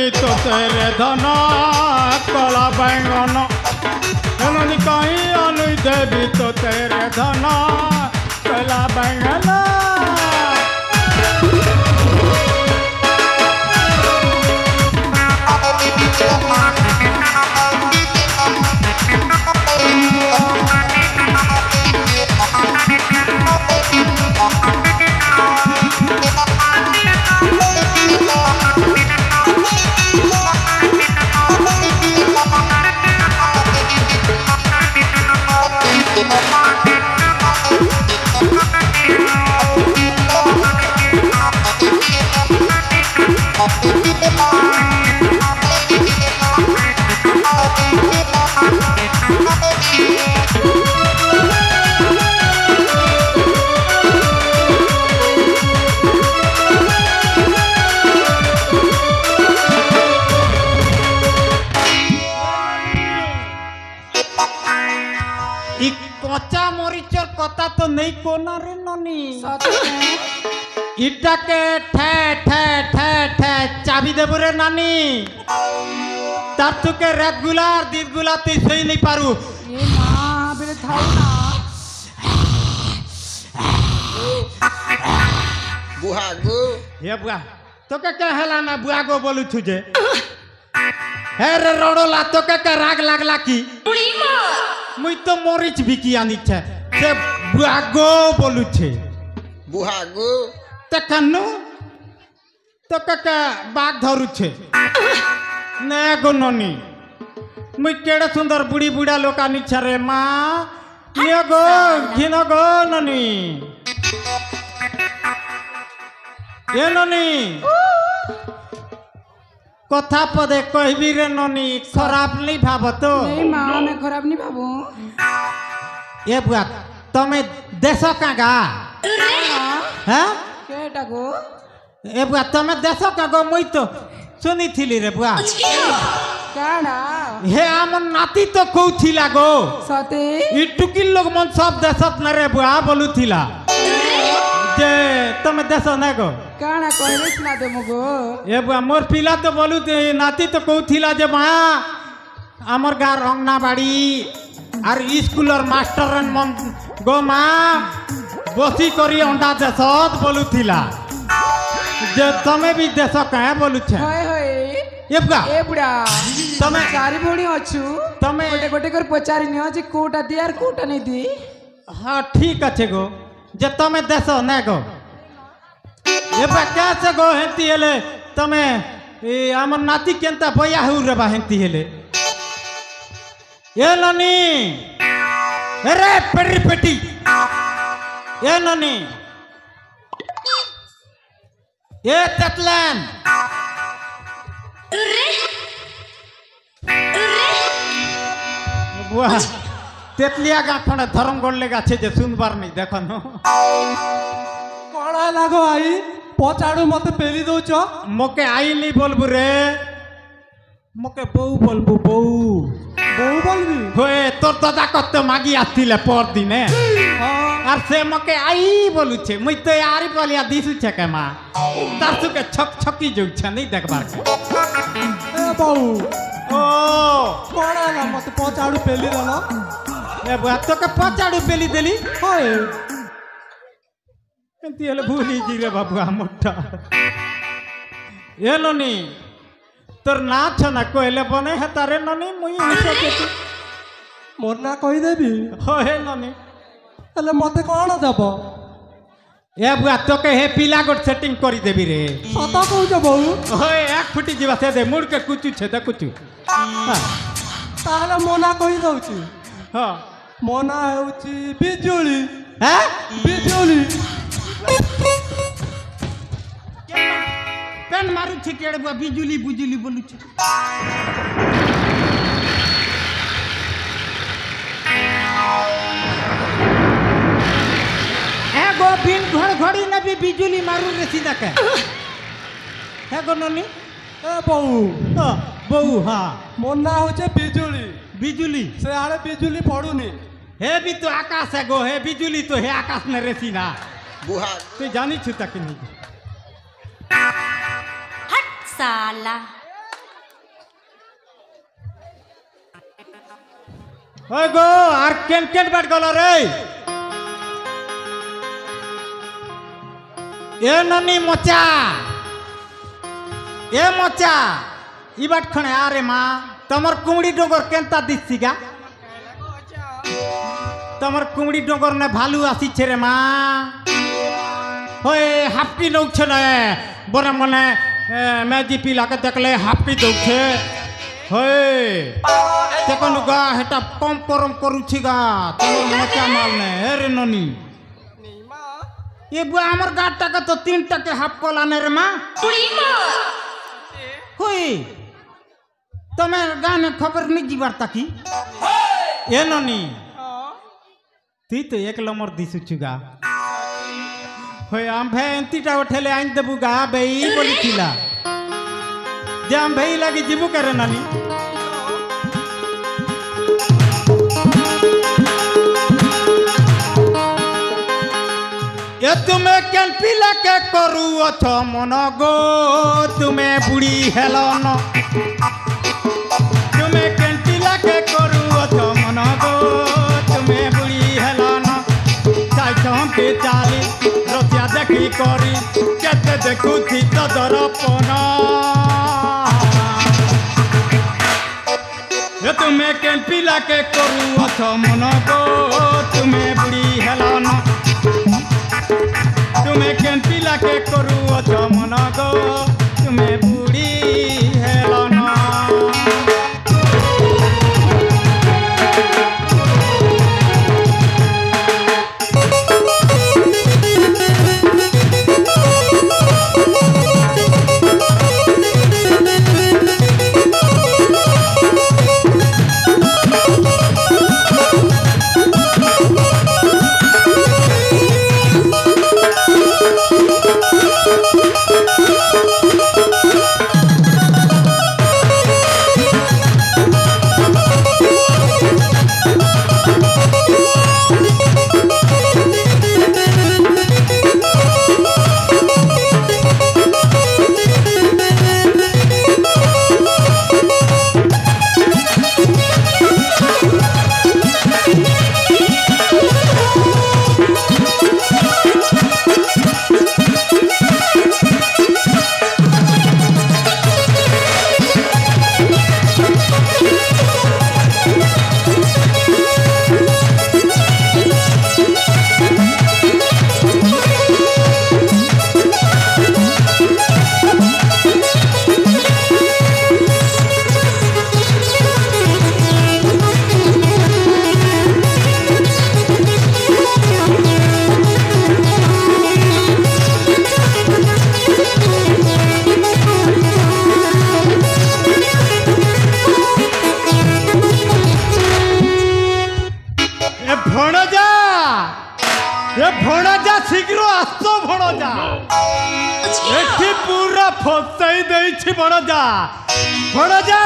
देवी तो तेरे धन कला बैंगन ननी कहीं अनुई देवी तो तेरे धन कला बैंगन कच्चा मरीचर कथा तो नहीं कोना रे ननी इटा के ठे ठे ठे ठे चाबी देबो रे नानी तार तो के रात गुला और दिन गुला तो सही नहीं पारू ये मां बेरे थाऊ ना बुहागो ये बुआ तो के हला ना बुआ गो बोलू छुजे हे रे रोडोला तो के राग लागला की बुढ़ी मां मुई तो मरीच बिकी आनी छे से बुआ गो बोलू छे बुहागो ते कन्नु तो के बाग धरू छे ने गो ननी मुई केड़े सुंदर बुढ़ी बुढ़ा लोक आनी छे रे मां ये गो घिनो गो ननी ये ननी कथा पदे कहबी रे ननी खराब नहीं भाव तो नहीं मां मैं खराब नहीं भाबू ये बुआ तमे देश का गा हैं केटा गो ए बुआ तमे देश का गो मुई तो सुनी थिली रे बुआ काना हे आमन नाती तो कहूथिला गो सते ई टुकिल लोग मन सब देशत न रे बुआ बोलुथिला जे तमे देश न गो काना कहलिस ना दे मगो ए बुआ मोर पिला तो बोलु नाती तो कहूथिला जे मां हमर गा रंगना बाड़ी और स्कूलर मास्टर मन गो मां बसी करी अंडा देशत बोलुथिला जे तमे भी देश कहे बोलु छे होय होय ए बुढ़ा तमे चारि भोणी अछु तमे गोटे गोटे कर पचारि नियो जे कोटा दि आर कोटा नहीं दी हाँ ठीक अच्छे गो जे तमे देश न गो ये कैसे गो हेंती हेले तमे आमर नाती केंता बया हु रे बा हेंती हेले ये ननी अरे पेरी पेटी ये ननी ये ततलन बुआ तेतलिया गा खंडे धर्म गड़ले गाछे जे सुनबार नहीं देखन कड़ा लागो आई पचाड़ू मते पेली दौच मोके आई नहीं बोलबू रे मोके बऊ बोलबू बऊ बहु बोलबी होए तोर दादा कते मागी आतिले पर दिने और से मके आई बोलू छे मुई तो यारी बोलिया दिसु छे के मां तासु के छक छकी जोग छे नहीं देखबार के ए बहु ओ कड़ा ला मते पचाड़ू पेली दलो ए बुआ तो के पचाड़ू पेली देली होय एंती हेले भूली जी रे बाबू मोटा ए ननी तोर ना छना कहले बने हे तारे ननी मुई हंसो के मोर ना कहि देबी होए ननी हेले मते कोन देबो ए बुआ तो के हे पीला गोट सेटिंग करी देबी रे सता कहू जे बहु होए एक फुटी जीवा से दे मुड़ के कुचू छे त कुचू ताहले मोना कहि दउची हां मोना हेउची बिजुली हैं बिजुली पेन मारू छे केड़े बुआ बिजुली बुजुली बोलू छे ए गो बिन घर घड़ी न भी बिजुली मारू रे सीधा के है गो ननी ए बहु हां बहू हां मोना होचे बिजुली बिजुली से आड़े बिजुली पड़ुनी हे भी तो आकाश है गो हे बिजुली तो हे आकाश न रेसी ना बुहा तू जानी छु तक नहीं हट साला ওই গো আর কেন বাট গল রে এ ননি মচা এ মচা ই বাট খনে আরে মা তোমার কুমড়ি ডগর কেনতা দিচ্ছি গা তোমার কুমড়ি ডগর নে ভালু আসিছে রে মা হয়ে হাফটি নৌছে না বরে মনে মেজি পিলাকে দেখলে হাফটি দৌছে হয়ে দেখুন গা হেটা কম করম করুছি গা তোমার মচা মাল নে রে ননি এ বুয়া আমার গাটাকে তো 3 টাকে হাফ কলানে রে মা হই তুমি গানে খবর নি জিবার তাকি এ ননি তুই তো এক নম্বর দিছুছু গা হই আম ভাই এন্তিটা উঠেলে আইন দেবু গা বেই বলিছিলা যে আম ভাই লাগি জিবু করে নানি এ তুমি কেন পিলাকে করু অছ মন গো তুমি বুড়ি হেলন তুমি কেন পিলাকে করু অছ মন গো তুমি বুড়ি হেলন চাইছম্পি চালি রসিয়া দেখি করি কেতে দেখুছি তো দরপন এ তুমি কেন পিলাকে করু অছ মন গো তুমি বুড়ি হেলন তুমি কেন পিলাকে করু অছ মন গো তুমি বুড়ি হেলন ভণজা শীঘ্র আসত ভণজা এটি পুরা ফসাই দেইছি ভণজা ভণজা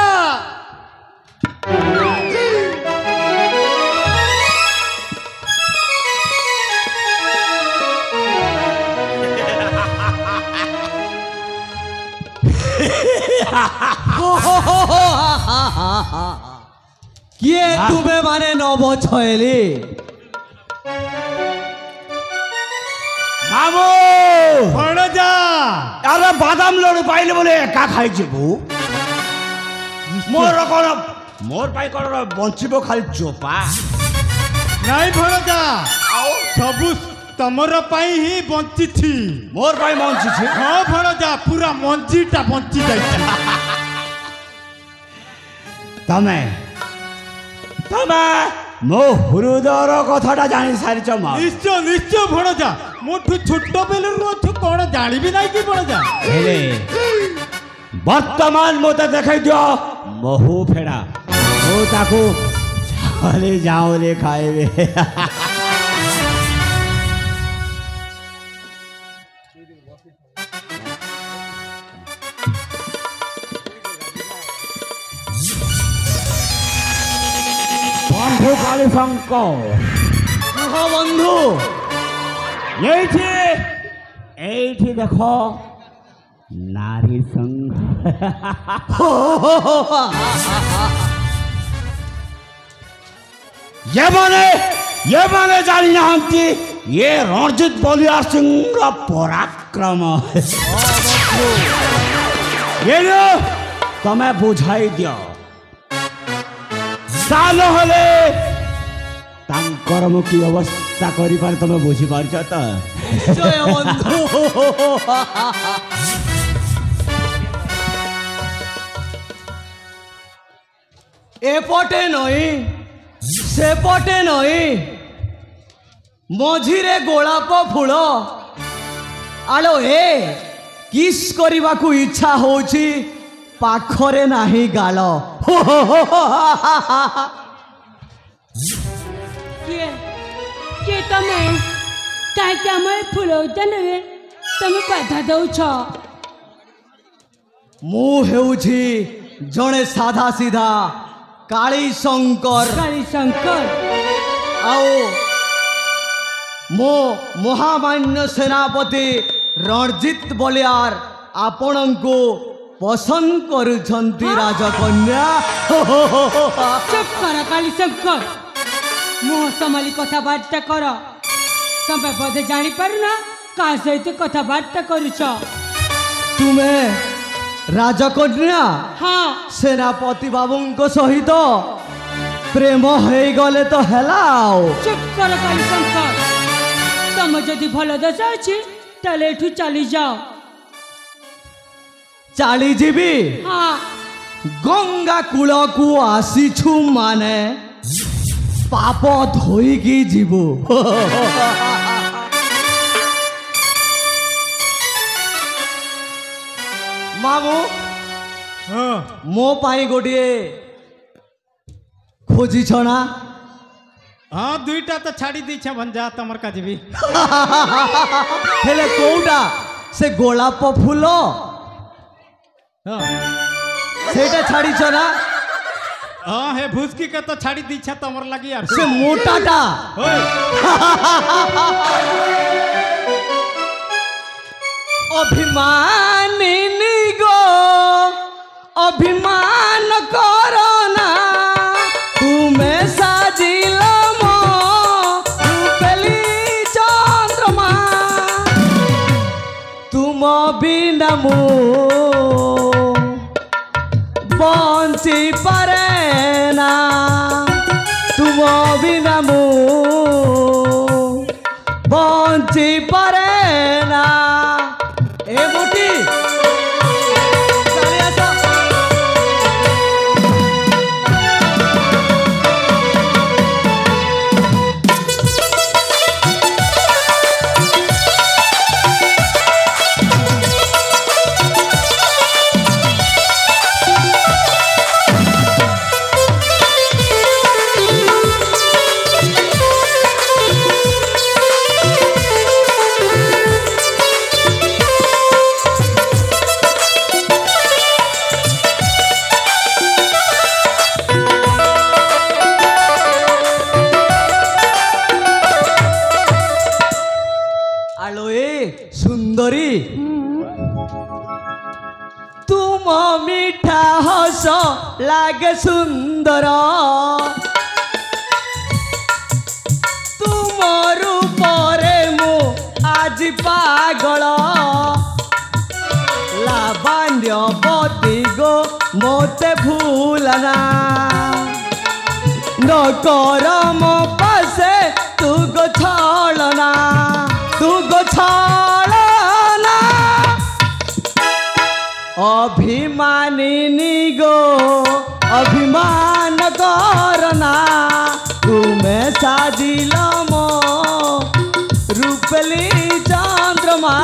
কিয়ে তুমি মানে নব ছয়লি মামু ভণজা আরে বাদাম লড়ু পাইলে বলে একা খাইছে বউ মোর কোন মোর পাই কোন বঞ্চিব খালি চোপা নাই ভণজা সবু তমর পাই হি বঞ্চিছি মোর পাই বঞ্চিছি হ্যাঁ ভণজা পুরা মঞ্জিটা বঞ্চি যাইছে তমে তমে মো হৃদয়র কথাটা জানি সারিছ মা নিশ্চয় নিশ্চয় ভণজা মোঠু ছোট বেলুর অଛୁ কোন জানিবি নাই কি ভণজা হেলে বর্তমান মতে দেখাই দিও মহু ফেড়া ও তাকু ছালে যাওলে খাইবে বন্ধু কালী শঙ্কর বন্ধু এইটি এইটি দেখো নারী সংঘ ये माने जानी नाहंती ये रणजित बलिया सिंह पराक्रम ये लो तमें बुझाई दियो साल हले तांकर मु की अवस्था करी पार तमे बुझी पारछ त ନିଶ୍ଚୟ ବନ୍ଧୁ ଏପଟେ ନଈ ସେପଟେ ନଈ ମଝିରେ ଗୋଲାପ ଫୁଲ ଆଲୋ ଏ କିସ୍ କରିବାକୁ ଇଚ୍ଛା ହଉଛି ପାଖରେ ନାହିଁ ଗାଲ କିଏ କିଏ ତମେ କାହିଁକି ଆମ ଏ ଫୁଲ ଉଦ୍ୟାନରେ ତମେ ବାଧା ଦଉଛ? ମୁଁ ହେଉଛି ଜଣେ ସାଧା ସିଧା କାଳୀ ଶଙ୍କର କାଳୀଶଙ୍କର ଆଉ ମୋ ମହାମାନ୍ୟ ସେନାପତି ରଣଜିତ ବଳିଆର ଆପଣଙ୍କୁ ପସନ୍ଦ କରୁଛନ୍ତି ରାଜକନ୍ୟା ଚୁପ୍ କର କାଳୀଶଙ୍କର, ମୁହଁ ସମ୍ଭାଳି କଥାବାର୍ତ୍ତା କର। ତମେ ବୋଧେ ଜାଣିପାରୁନ କାହା ସହିତ କଥାବାର୍ତ୍ତା କରୁଛ। ତୁମେ ରାଜକନ୍ୟା ହଁ ସେନାପତି ବାବୁଙ୍କ ସହିତ ପ୍ରେମ ହେଇଗଲେ ତ ହେଲା ଆଉ ଚୁପ୍ କର କାଳୀଶଙ୍କର, ତମ ଯଦି ଭଲ ଦଶା ଅଛି ତାହେଲେ ଏଠୁ ଚାଲିଯାଅ। ଚାଲିଯିବି ହଁ ଗଙ୍ଗା କୂଳକୁ ଆସିଛୁ ମାନେ ପାପ ଧୋଇକି ଯିବୁ ମାମୁଁ ମୋ ପାଇଁ ଗୋଟିଏ ଖୋଜିଛ ନା हाँ दुईटा तो छाड़ी दी भंजा तमर का जीवी ହେଲେ କୋଉଟା ସେ ଗୋଲାପ ଫୁଲ हाँ ସେଇଟା ଛାଡ଼ିଛ ନା हाँ हे भूसकी के तो छाड़ी दी तमर लगी यार ସେ ମୋଟାଟା होय ଅଭିମାନିନୀ ଗୋ ଅଭିମାନ କରନା ତୁମେ ସାଜିଲ ମୋ ରୂପେଲି ଚନ୍ଦ୍ରମା ତୁମ ବିନା ମୁଁ ବଞ୍ଚି ପାରେ ନା ତୁମ ବିନା ମୁଁ ବଞ୍ଚି ପାରେ ନା ए मोटी चाली आस सुंदरी तुम मीठा हस लागे सुंदर तुम रूपरे मु आज पागल लावण्यवती गो मोते भूलना न कर मो पासे तू गो छलना तू गो छलना अभिमानिनी गो अभिमान करना तुम्हें साजिल मो रूपली चंद्रमा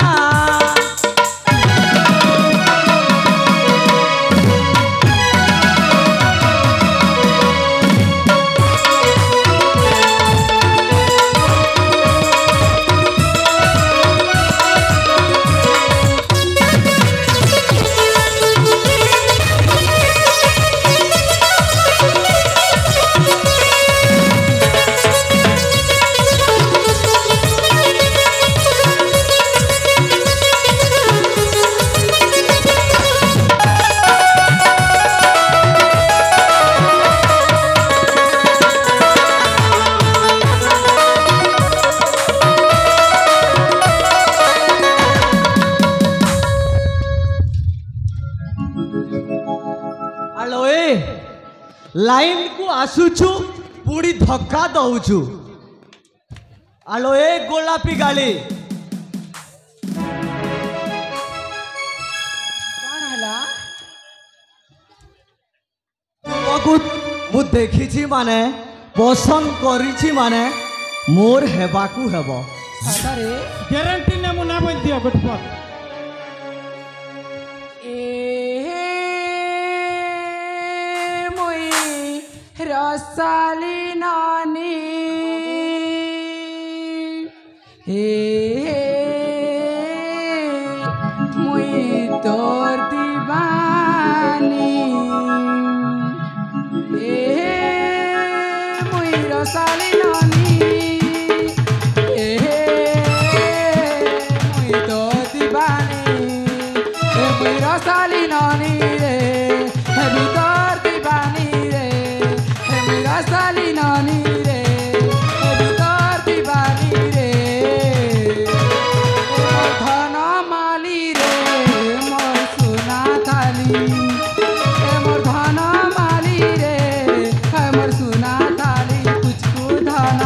ଆଲୋ ଏ ଲାଇନ କୁ ଆସୁଛୁ ପୁଣି ଧକ୍କା ଦଉଛୁ। ଆଲୋ ଏ ଗୋଲାପୀ ଗାଳି କ'ଣ ହେଲା? ତୁମକୁ ମୁଁ ଦେଖିଛି ମାନେ ପସନ୍ଦ କରିଛି ମାନେ ମୋର ହେବାକୁ ହେବ। ସତରେ ଗ୍ୟାରେଣ୍ଟି ନେ ମୁଁ ନା ବୋଲ ଦିଅ ଗୋଟେ ପଦ মুই রসালি নানি মুই তোর দিবানি মুই রসালি নানি মুই তোর দিবানি মুই রসালি নানি রে ভিতর দিবানি রে মুই রসালি নানি রে ভিতর দিবানি রে মোর ধন মালি রে মোর সোনা থালি মোর ধন মালি রে মোর সোনা থালি তুঝকো ধন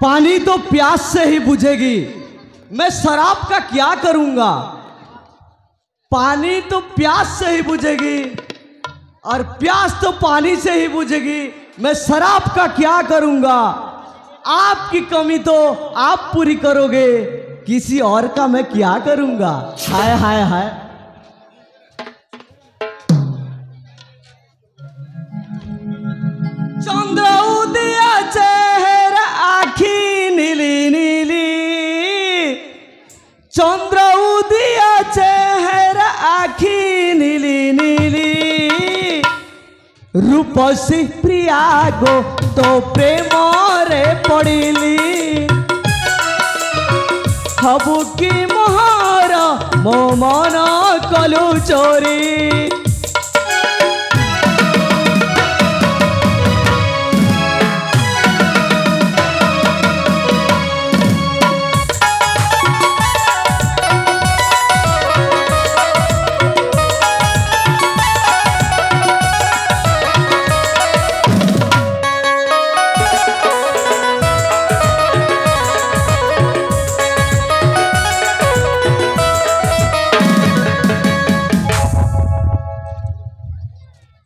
पानी तो प्यास से ही बुझेगी, मैं शराब का क्या करूंगा। पानी तो प्यास से ही बुझेगी और प्यास तो पानी से ही बुझेगी, मैं शराब का क्या करूंगा। आपकी कमी तो आप पूरी करोगे, किसी और का मैं क्या करूंगा। हाय हाय हाय। चंद्र उदया चेहरा आखी नीली नीली, चंद्र उदया चेहरा आखी नीली नीली, रूपसी प्रिया गो तो प्रेम रे पड़िली। हबु की मोहर मो मन कलु चोरी।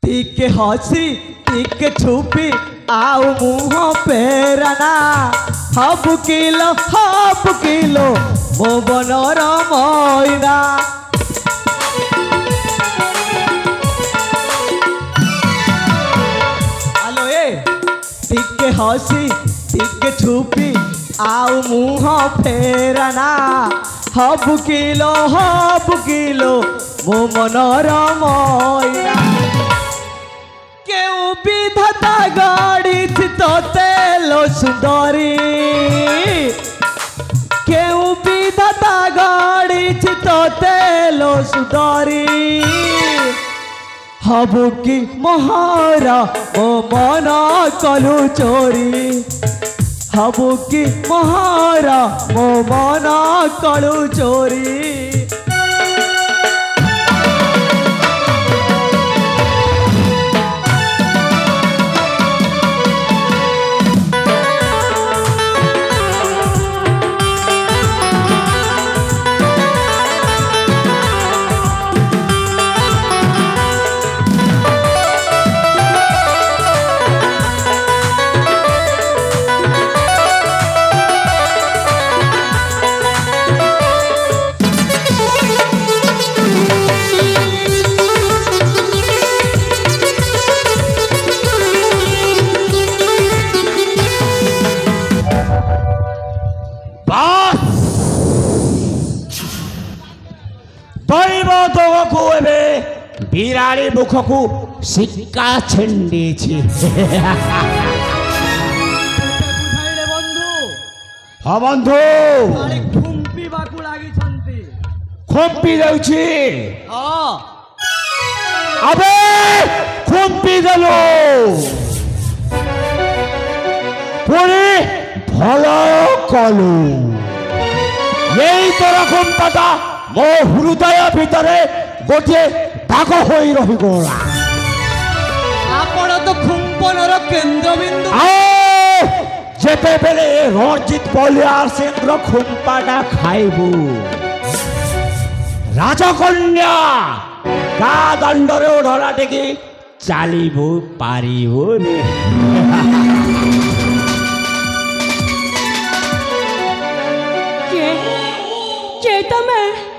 टिके हसी टिके छुपी आउ मुँह पेरना, हब किलो मो बनर मैना। आलो ए टिके हसी टिके छुपी आउ मुँह फेरना, हब किलो मो मनर मैना। केउ विधाता गाड़ी तोते लो सुंदरी, केउ विधाता गाड़ी तोते लो सुंदरी। हबु की मोहरा ओ मन कलु चोरी, हबो की महारा मो मना कलु चोरी बिराड़ी मुख को सिक्का छेंडी बंधु हाँ बंधु खुंपी बाकू लागी छंती खुंपी जाउछि हाँ अबे खुंपी देलो पुरी भलो कलु यही तोरा खुंपाटा मो हृदय भितरे गोटे दाग होई रही गला आपण तो खुंपनर केंद्रबिंदु जेते बेले रणजित बलियार सिंह खुंपाटा खाइबू राजकन्या का दंडरे ओढ़ला टेकी चालिबू पारिबू ने के तमे